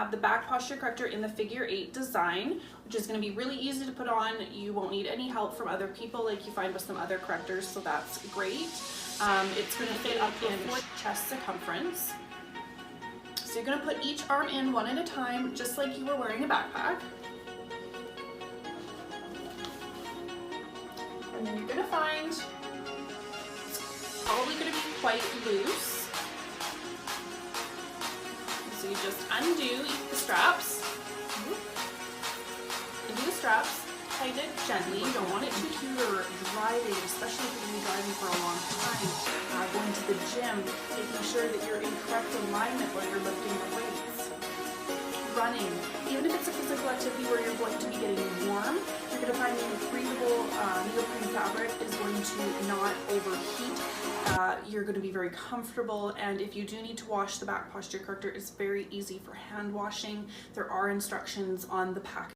have the back posture corrector in the figure 8 design, which is going to be really easy to put on. You won't need any help from other people like you find with some other correctors, so that's great. It's going to fit up in chest circumference. So you're going to put each arm in one at a time, just like you were wearing a backpack. And then you're going to find it's probably going to be quite loose. So you just undo the straps. Undo the straps, tighten it gently. You don't want it too or driving, especially if you're going to be driving for a long time. Going to the gym, making sure that you're in correct alignment while you're lifting the weights. Running, even if it's a physical activity where you're going to be getting warm, you're going to find that the breathable neoprene fabric is going to not overheat. You're going to be very comfortable, and if you do need to wash the back posture corrector, it's very easy for hand washing. There are instructions on the package.